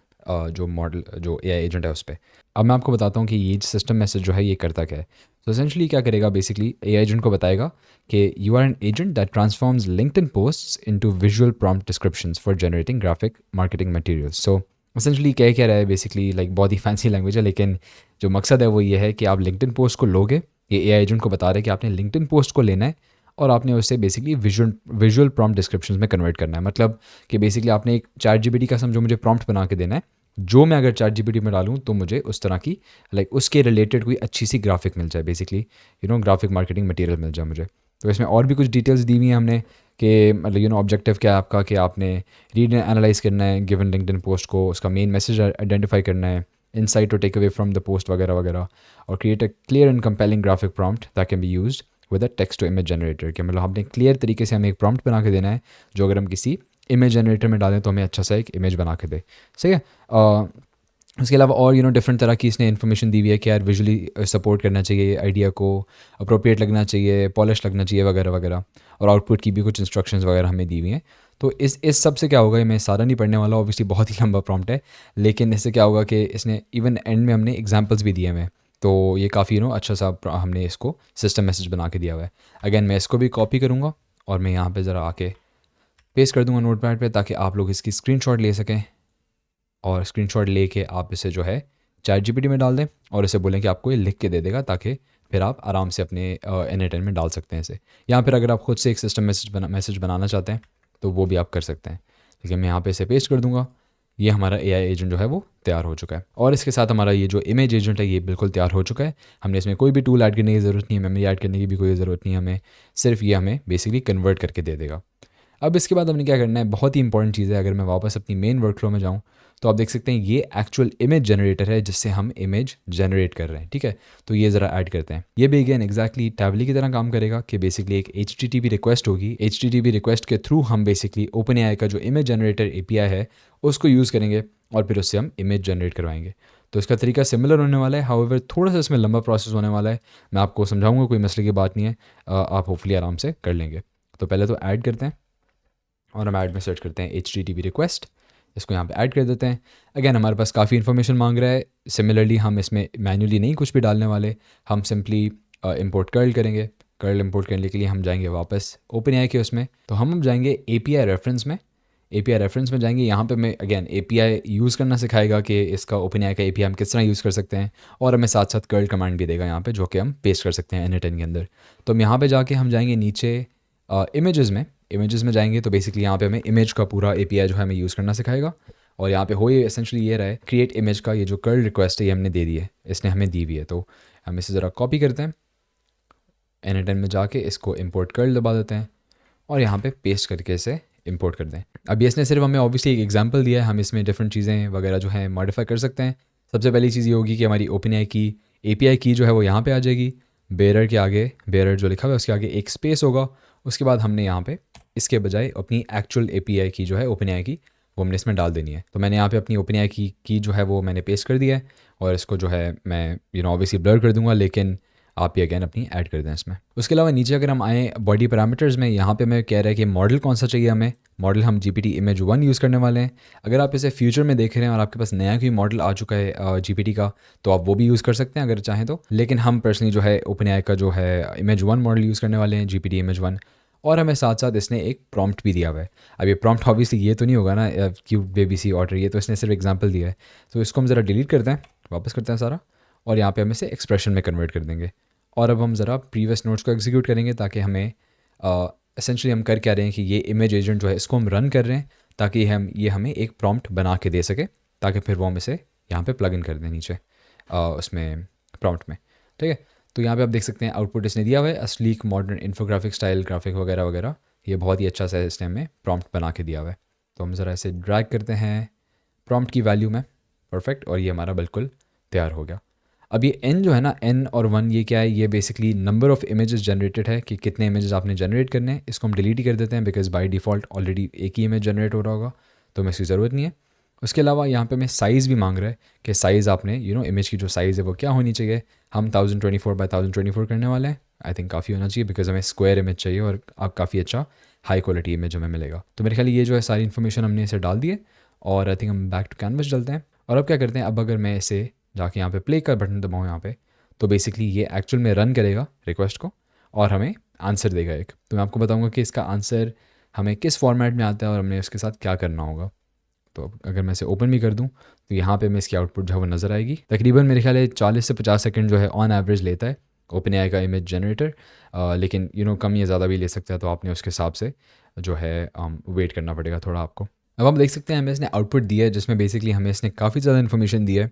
जो मॉडल जो एआई एजेंट है उस पर। अब मैं आपको बताता हूँ कि ये सिस्टम मैसेज जो है ये करता क्या है। तो एसेंशली क्या करेगा, बेसिकली एआई एजेंट को बताएगा कि you are an agent that transforms LinkedIn posts into visual prompt descriptions for generating graphic marketing materials. So essentially क्या रहा है बेसिकली, लाइक बहुत ही फैंसी लैंग्वेज है, लेकिन जो मकसद है वो ये है कि आप लिंक्डइन पोस्ट को लोगे, ये एआई एजेंट को बता रहे हैं कि आपने लिंक्डइन पोस्ट को लेना है और आपने उससे बेसिकली विजुअल प्रॉम्प्ट डिस्क्रिप्शंस में कन्वर्ट करना है। मतलब कि बेसिकली आपने एक चैट जीपीटी का समझो मुझे प्रॉम्प्ट बना के देना है, जो मैं अगर चैट जीपीटी में डालूँ तो मुझे उस तरह की लाइक उसके रिलेटेड कोई अच्छी सी ग्राफिक मिल जाए, बेसिकली ग्राफिक मार्केटिंग मटेरियल मिल जाए मुझे। तो इसमें और भी कुछ डिटेल्स दी हुई हैं हमने कि मतलब ऑब्जेक्टिव क्या है आपका, कि आपने रीड एंड एनालाइज करना है गिवन लिंक्डइन पोस्ट को, उसका मेन मैसेज आइडेंटिफाई करना है, insight to take away from the post वगैरह वगैरह, और create a clear and compelling graphic prompt that can be used with a text to image generator. कि मतलब हमने क्लियर तरीके से हमें एक प्रॉम्प्ट बना के देना है जो अगर हम किसी इमेज जनरेटर में डालें तो हमें अच्छा सा एक इमेज बना के दे, सही है। उसके अलावा और डिफरेंट तरह की इसने इन्फॉर्मेशन दी हुई है कि यार विजुअली सपोर्ट करना चाहिए आइडिया को, अप्रोप्रिएट लगना चाहिए, पॉलिश लगना चाहिए वगैरह वगैरह, और आउटपुट की भी कुछ इंस्ट्रक्शंस वगैरह हमें दी हुई हैं। तो इस सब से क्या होगा, मैं सारा नहीं पढ़ने वाला, ऑब्वियसली बहुत ही लंबा प्रॉम्प्ट है, लेकिन इससे क्या होगा कि इसने इवन एंड में हमने एग्जाम्पल्स भी दिए हमें, तो ये काफ़ी अच्छा सा हमने इसको सिस्टम मैसेज बना के दिया हुआ है। अगेन मैं इसको भी कॉपी करूँगा और मैं यहाँ पर ज़रा आके पेस्ट कर दूँगा नोटपैड पे, ताकि आप लोग इसकी स्क्रीनशॉट ले सकें, और स्क्रीनशॉट लेके आप इसे जो है चैट जीपीटी में डाल दें और इसे बोलें कि आपको ये लिख के दे देगा, ताकि फिर आप आराम से अपने N8N में डाल सकते हैं इसे। या फिर अगर आप खुद से एक सिस्टम मैसेज बनाना चाहते हैं तो वो भी आप कर सकते हैं। लेकिन मैं यहाँ पे इसे पेस्ट कर दूँगा, ये हमारा एआई एजेंट जो है वो तैयार हो चुका है। और इसके साथ हमारा ये जो इमेज एजेंट है ये बिल्कुल तैयार हो चुका है। हमने इसमें कोई भी टूल ऐड करने की ज़रूरत नहीं है, मेमोरी ऐड करने की भी कोई ज़रूरत नहीं है हमें, सिर्फ ये हमें बेसिकली कन्वर्ट करके दे देगा। अब इसके बाद हमने क्या करना है, बहुत ही इंपॉर्टेंट चीज़ है। अगर मैं वापस अपनी मेन वर्कफ्लो में जाऊँ तो आप देख सकते हैं ये एक्चुअल इमेज जनरेटर है जिससे हम इमेज जनरेट कर रहे हैं, ठीक है। तो ये ज़रा ऐड करते हैं। ये भी अगेन एग्जैक्टली टैबली की तरह काम करेगा कि बेसिकली एक HTTP रिक्वेस्ट होगी, HTTP रिक्वेस्ट के थ्रू हम बेसिकली OpenAI का जो इमेज जनरेटर API है उसको यूज़ करेंगे और फिर उससे हम इमेज जनरेट करवाएंगे। तो इसका तरीका सिमिलर होने वाला है, हाउएवर थोड़ा सा इसमें लंबा प्रोसेस होने वाला है। मैं आपको समझाऊंगा, कोई मसले की बात नहीं है, आप होपफुली आराम से कर लेंगे। तो पहले तो ऐड करते हैं और हम ऐड में सर्च करते हैं HTTP रिक्वेस्ट, इसको यहाँ पे ऐड कर देते हैं। अगेन हमारे पास काफ़ी इन्फॉर्मेशन मांग रहा है। सिमिलरली हम इसमें मैन्युअली नहीं कुछ भी डालने वाले, हम सिंपली इंपोर्ट कर्ल करेंगे। कर्ल इंपोर्ट करने के लिए हम जाएंगे वापस OpenAI के उसमें, तो हम जाएंगे API रेफरेंस में। API रेफरेंस में जाएंगे, यहाँ पे मैं अगेन API यूज़ करना सिखाएगा कि इसका OpenAI का API हम किस तरह यूज़ कर सकते हैं, और हमें साथ साथ कर्ल कमांड भी देगा यहाँ पे जो कि हम पेस्ट कर सकते हैं N8N के अंदर। तो हम यहाँ पे जाके हम जाएंगे नीचे इमेजेस में जाएंगे, तो बेसिकली यहाँ पे हमें इमेज का पूरा API जो है हमें यूज़ करना सिखाएगा। और यहाँ पे हो ये एसेंशली ये रहा है, क्रिएट इमेज का ये जो कर्ल रिक्वेस्ट है ये हमने दे दी है, इसने हमें दी हुई है। तो हम इसे ज़रा कॉपी करते हैं, N8N में जाके इसको इम्पोर्ट कर्ल दबा देते हैं और यहाँ पे पेस्ट करके इसे इंपोर्ट कर दें। अब ये इसने सिर्फ हमें ऑब्वियसली एक एग्जांपल दिया है, हम इसमें डिफरेंट चीज़ें वगैरह जो है मॉडिफाई कर सकते हैं। सबसे पहली चीज़ ये होगी कि हमारी OpenAI की API की जो है वो यहाँ पे आ जाएगी, बेरर के आगे, बेरर जो लिखा हुआ है उसके आगे एक स्पेस होगा। उसके बाद हमने यहाँ पे इसके बजाय अपनी एक्चुअल API की जो है OpenAI की वो हमने इसमें डाल देनी है। तो मैंने यहाँ पे अपनी OpenAI की जो है वो मैंने पेस्ट कर दिया है, और इसको जो है मैं ऑब्वियसली ब्लर कर दूंगा, लेकिन आप ये अगेन अपनी ऐड कर दें इसमें। उसके अलावा नीचे अगर हम आए बॉडी पैरामीटर्स में, यहाँ पे मैं कह रहा है कि मॉडल कौन सा चाहिए हमें। मॉडल हम GPT Image 1 यूज़ करने वाले हैं। अगर आप इसे फ्यूचर में देख रहे हैं और आपके पास नया कोई मॉडल आ चुका है GPT का, तो आप वो भी यूज़ कर सकते हैं अगर चाहें तो। लेकिन हम पर्सनली जो है OpenAI का जो है Image 1 मॉडल यूज़ करने वाले हैं, GPT Image 1। और हमें साथ साथ इसने एक प्रॉम्प्ट भी दिया हुआ है। अब ये प्रॉम्प्ट ऑब्वियसली ये तो नहीं होगा ना क्यूट बेबी सी ऑर्डर, ये तो इसने सिर्फ एग्जांपल दिया है। तो इसको हम ज़रा डिलीट करते हैं, वापस करते हैं सारा, और यहाँ पे हम इसे एक्सप्रेशन में कन्वर्ट कर देंगे। और अब हम ज़रा प्रीवियस नोट्स को एग्जीक्यूट करेंगे, ताकि हमें एसेंशली हम कर क्या रहे हैं कि ये इमेज एजेंट जो है इसको हम रन कर रहे हैं, ताकि ये हमें एक प्रॉम्प्ट बना के दे सके, ताकि फिर वो हम इसे यहाँ पे प्लग इन कर दें नीचे उसमें प्रॉम्प्ट में, ठीक है। तो यहाँ पे आप देख सकते हैं आउटपुट इसने दिया हुआ है, sleek modern infographic style graphic वगैरह वगैरह। ये बहुत ही अच्छा सा इसने हमें प्रॉम्प्ट बना के दिया हुआ है। तो हम ज़रा इसे ड्रैग करते हैं प्रॉम्प्ट की वैल्यू में, परफेक्ट, और ये हमारा बिल्कुल तैयार हो गया। अब ये n जो है ना, n और 1 ये क्या है, ये basically number of images generated है कि कितने इमेजेस आपने जनरेट करने हैं। इसको हम डिलीट ही कर देते हैं बिकॉज बाय डिफ़ॉल्ट ऑलरेडी एक ही इमेज जनरेट हो रहा होगा, तो हमें इसकी ज़रूरत नहीं है। उसके अलावा यहाँ पे हमें साइज़ भी मांग रहा है कि साइज़ आपने इमेज की जो साइज़ है वो क्या होनी चाहिए। हम 1024 बाय 1024 करने वाले हैं। आई थिंक काफ़ी होना चाहिए बिकॉज हमें स्क्वायर इमेज चाहिए और आप काफ़ी अच्छा हाई क्वालिटी इमेज हमें मिलेगा। तो मेरे ख्याल ये जो है सारी इन्फॉर्मेशन हमने इसे डाल दी है और आई थिंक हम बैक टू कैनवस चलते हैं। और अब क्या करते हैं, अब अगर मैं इसे जाके यहाँ पे प्ले का बटन दबाऊँ यहाँ पे, तो बेसिकली ये एक्चुअल में रन करेगा रिक्वेस्ट को और हमें आंसर देगा एक। तो मैं आपको बताऊँगा कि इसका आंसर हमें किस फॉर्मेट में आता है और हमने उसके साथ क्या करना होगा। तो अगर मैं इसे ओपन भी कर दूँ तो यहाँ पे हमें इसकी आउटपुट जो है वो नज़र आएगी। तकरीबन मेरे ख्याल है 40 से 50 सेकंड जो है ऑन एवरेज लेता है ओपन एआई का इमेज जनरेटर, लेकिन कम या ज़्यादा भी ले सकता है, तो आपने उसके हिसाब से जो है वेट करना पड़ेगा थोड़ा आपको। अब हम देख सकते हैं हमें इसने आउटपुट दिया है जिसमें बेसिकली हमें इसने काफ़ी ज़्यादा इन्फॉर्मेशन दी है।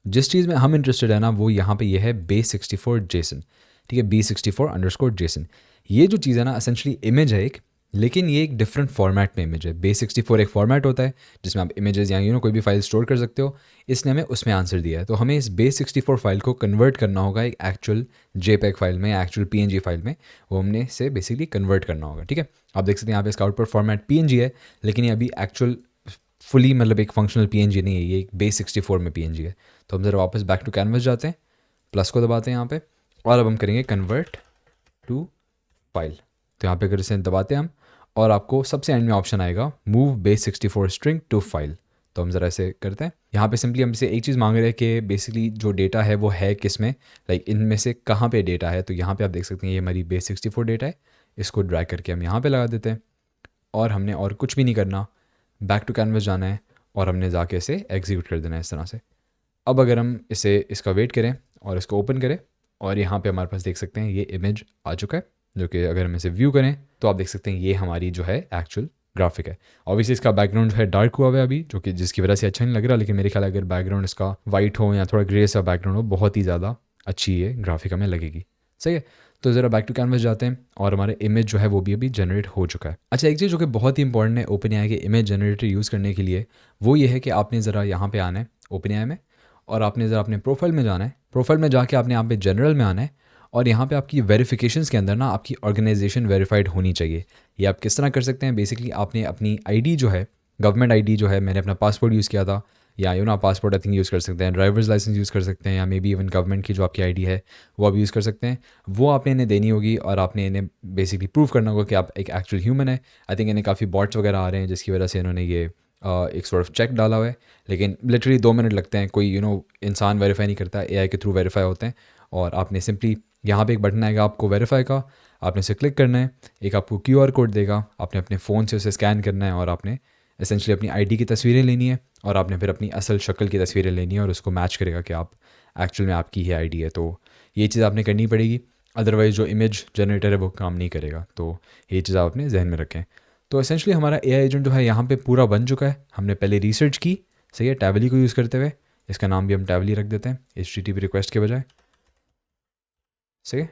जिस चीज़ में हम इंटरेस्टेड है ना वो यहाँ पे ये है base64 जेसन, ठीक है, b64 जेसन। ये जो चीज़ है ना एसेंशली इमेज है एक, लेकिन ये एक डिफरेंट फॉर्मेट में इमेज है। base64 एक फॉर्मेट होता है जिसमें आप इमेजेस या कोई भी फाइल स्टोर कर सकते हो। इसने हमें उसमें आंसर दिया है, तो हमें इस base64 फाइल को कन्वर्ट करना होगा एक एक्चुअल JPEG फाइल में या एक्चुअल PNG फाइल में। वो हमने इसे बेसिकली कन्वर्ट करना होगा, ठीक है। आप देख सकते हैं यहाँ पे इसका आउटपुट फॉर्मेट PNG है, लेकिन ये अभी एक्चुअल फुली मतलब एक फंक्शनल PNG नहीं है, ये एक base64 में PNG है। तो हम ज़रा वापस बैक टू कैनवस जाते हैं, प्लस को दबाते हैं यहाँ पे, और अब हम करेंगे कन्वर्ट टू फाइल। तो यहाँ पे अगर इसे दबाते हैं हम, और आपको सबसे एंड में ऑप्शन आएगा move base64 string to file. तो हम ज़रा ऐसे करते हैं। यहाँ पे सिंपली हमसे एक चीज़ मांग रहे हैं कि बेसिकली जो डेटा है वो है किस में, लाइक इनमें से कहाँ पे डेटा है। तो यहाँ पे आप देख सकते हैं ये हमारी base64 डेटा है। इसको ड्रैग करके हम यहाँ पे लगा देते हैं और हमने और कुछ भी नहीं करना, बैक टू कैनवस जाना है और हमने जाके इसे एग्जीक्यूट कर देना है इस तरह से। अब अगर हम इसका वेट करें और इसको ओपन करें, और यहाँ पे हमारे पास देख सकते हैं ये इमेज आ चुका है, जो कि अगर हम इसे व्यू करें तो आप देख सकते हैं ये हमारी जो है एक्चुअल ग्राफिक है। ऑब्वियसली इसका बैकग्राउंड जो है डार्क हुआ हुआ है अभी, जो कि जिसकी वजह से अच्छा नहीं लग रहा, लेकिन मेरे ख्याल अगर बैकग्राउंड इसका वाइट हो या थोड़ा ग्रे सा बैकग्राउंड हो, बहुत ही ज़्यादा अच्छी ये ग्राफिक हमें लगेगी। सही है, तो ज़रा बैक टू कैनवस जाते हैं और हमारे इमेज जो है वो भी अभी जनरेट हो चुका है। अच्छा, एक चीज़ जो कि बहुत ही इंपॉर्टेंट है ओपन एआई के इमेज जनरेटर यूज़ करने के लिए, वो ये है कि आपने ज़रा यहाँ पे आना है ओपन एआई में, और आपने ज़रा अपने प्रोफाइल में जाना है। प्रोफाइल में जाके आपने यहाँ पे जनरल में आना है, और यहाँ पे आपकी वेरिफिकेशंस के अंदर ना आपकी ऑर्गेनाइजेशन वेरीफाइड होनी चाहिए। ये आप किस तरह कर सकते हैं, बेसिकली आपने अपनी आईडी जो है, गवर्नमेंट आईडी जो है, मैंने अपना पासपोर्ट यूज़ किया था, या पासपोर्ट आई थिंक यूज़ कर सकते हैं, ड्राइवर्स लाइसेंस यूज़ कर सकते हैं, या मे बी इवन गवर्नमेंट की जो आपकी आईडी है वो आप यूज़ कर सकते हैं। वो आपने इन्हें देनी होगी और आपने इन्हें बेसिकली प्रूव करना होगा कि आप एक एक्चुअल ह्यूमन है। आई थिंक इन्हें काफ़ी बॉट्स वगैरह आ रहे हैं जिसकी वजह से इन्होंने ये एक सॉर्ट ऑफ चेक डाला हुआ है, लेकिन लिटरली 2 मिनट लगते हैं। कोई इंसान वेरीफाई नहीं करता, एआई के थ्रू वेरीफाई होते हैं। और आपने सिंपली यहाँ पे एक बटन आएगा आपको वेरीफाई का, आपने इसे क्लिक करना है, एक आपको क्यूआर कोड देगा, आपने अपने फ़ोन से उसे स्कैन करना है और आपने एसेंशली अपनी आईडी की तस्वीरें लेनी है, और आपने फिर अपनी असल शक्ल की तस्वीरें लेनी है और उसको मैच करेगा कि आप एक्चुअल में आपकी ही आईडी है। तो ये चीज़ आपने करनी पड़ेगी, अदरवाइज़ जो इमेज जनरेटर है वो काम नहीं करेगा। तो ये चीज़ आप अपने जहन में रखें। तो एसेंशली हमारा एआई एजेंट जो है यहाँ पे पूरा बन चुका है। हमने पहले रिसर्च की, सही है, टैवली को यूज़ करते हुए। इसका नाम भी हम टैवली रख देते हैं HTTP रिक्वेस्ट के बजाय। सही है,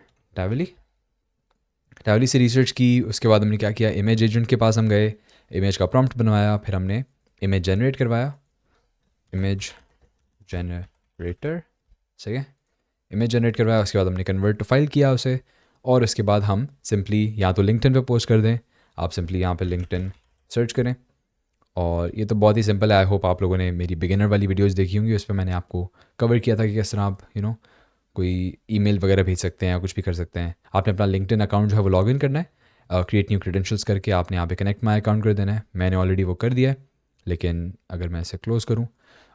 टैवली से रिसर्च की। उसके बाद हमने क्या किया, इमेज एजेंट के पास हम गए, इमेज का प्रॉम्प्ट बनवाया, फिर हमने इमेज जनरेट करवाया, इमेज जनरेटर, सही है, इमेज जनरेट करवाया। उसके बाद हमने कन्वर्ट टू फाइल किया उसे, और उसके बाद हम सिंपली या तो लिंक्डइन पे पोस्ट कर दें। आप सिंपली यहाँ पे लिंक्डइन सर्च करें, और ये तो बहुत ही सिंपल है। आई होप आप लोगों ने मेरी बिगिनर वाली वीडियोस देखी होंगी, उस पर मैंने आपको कवर किया था कि किस तरह आप कोई ईमेल वगैरह भेज सकते हैं या कुछ भी कर सकते हैं। आपने अपना लिंक्डइन अकाउंट जो है वो लॉगिन करना है, क्रिएट न्यू क्रेडेंशियल्स करके आपने यहाँ पे कनेक्ट माई अकाउंट कर देना है। मैंने ऑलरेडी वो कर दिया है, लेकिन अगर मैं इसे क्लोज़ करूँ,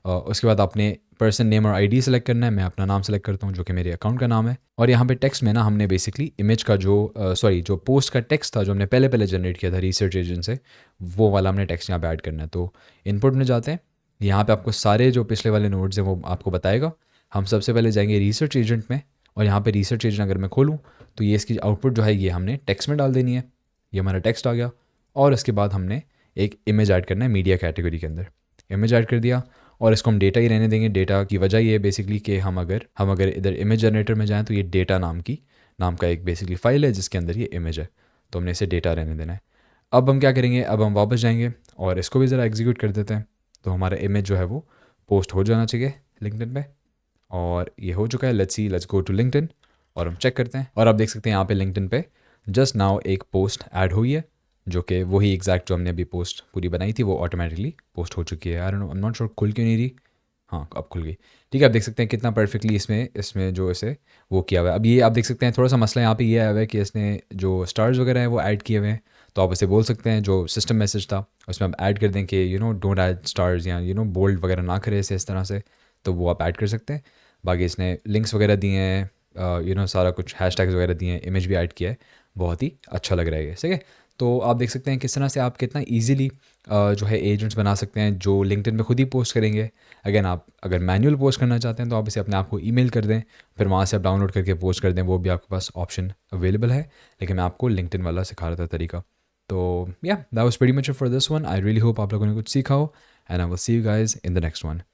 उसके बाद आपने पर्सन नेम और आईडी सेलेक्ट करना है। मैं अपना नाम सेलेक्ट करता हूँ जो कि मेरे अकाउंट का नाम है, और यहाँ पे टेक्स्ट में ना हमने बेसिकली इमेज का जो पोस्ट का टेक्स्ट था जो हमने पहले जनरेट किया था रिसर्च एजेंट से, वो वाला हमने टेक्स्ट यहाँ पे ऐड करना है। तो इनपुट में जाते हैं, यहाँ पे आपको सारे जो पिछले वाले नोट्स हैं वो आपको बताएगा। हम सबसे पहले जाएंगे रिसर्च एजेंट में, और यहाँ पे रिसर्च एजेंट अगर मैं खोलूँ तो ये इसकी आउटपुट जो है ये हमने टेक्स्ट में डाल देनी है। ये हमारा टेक्स्ट आ गया, और उसके बाद हमने एक इमेज ऐड करना है मीडिया कैटेगरी के अंदर। इमेज ऐड कर दिया, और इसको हम डेटा ही रहने देंगे। डेटा की वजह ये है बेसिकली कि हम अगर इधर इमेज जनरेटर में जाएँ तो ये डेटा नाम का एक बेसिकली फ़ाइल है जिसके अंदर ये इमेज है, तो हमने इसे डेटा रहने देना है। अब हम क्या करेंगे, अब हम वापस जाएंगे और इसको भी ज़रा एग्जीक्यूट कर देते हैं। तो हमारा इमेज जो है वो पोस्ट हो जाना चाहिए लिंक्डइन पे, और ये हो चुका है। लेट्स गो टू लिंक्डइन और हम चेक करते हैं। और आप देख सकते हैं यहाँ पे लिंक्डइन पे जस्ट नाउ एक पोस्ट ऐड हुई है, जो कि वही एग्जैक्ट जो हमने अभी पोस्ट पूरी बनाई थी वो ऑटोमेटिकली पोस्ट हो चुकी है। I don't know, I am not sure खुल क्यों नहीं रही। हाँ, अब खुल गई। ठीक है, आप देख सकते हैं कितना परफेक्टली इसमें जो इसे वो किया हुआ है। अब ये आप देख सकते हैं थोड़ा सा मसला यहाँ पे ये आया हुआ है कि इसने जो स्टार्स वगैरह हैं वो ऐड किए हुए हैं। तो आप इसे बोल सकते हैं जो सिस्टम मैसेज था उसमें आप ऐड कर दें कि डोंट ऐड स्टार्स, या बोल्ड वगैरह ना करें इसे इस तरह से, तो वो आप ऐड कर सकते हैं। बाकी इसने लिंक्स वगैरह दिए हैं, सारा कुछ हैशटैग्स वगैरह दिए हैं, इमेज भी ऐड किया है। बहुत ही अच्छा लग रहा है ये, ठीक है। तो आप देख सकते हैं किस तरह से आप कितना ईजिली जो है एजेंट्स बना सकते हैं जो लिंक्डइन पे खुद ही पोस्ट करेंगे। अगेन, आप अगर मैनुअल पोस्ट करना चाहते हैं तो आप इसे अपने आप को ईमेल कर दें, फिर वहाँ से आप डाउनलोड करके पोस्ट कर दें, वो भी आपके पास ऑप्शन अवेलेबल है। लेकिन मैं आपको लिंक्डइन वाला सिखा रहा था तरीका। तो या that was pretty much for this one. I really hope आप लोगों ने कुछ सीखा हो, and I will see you guys in the next one.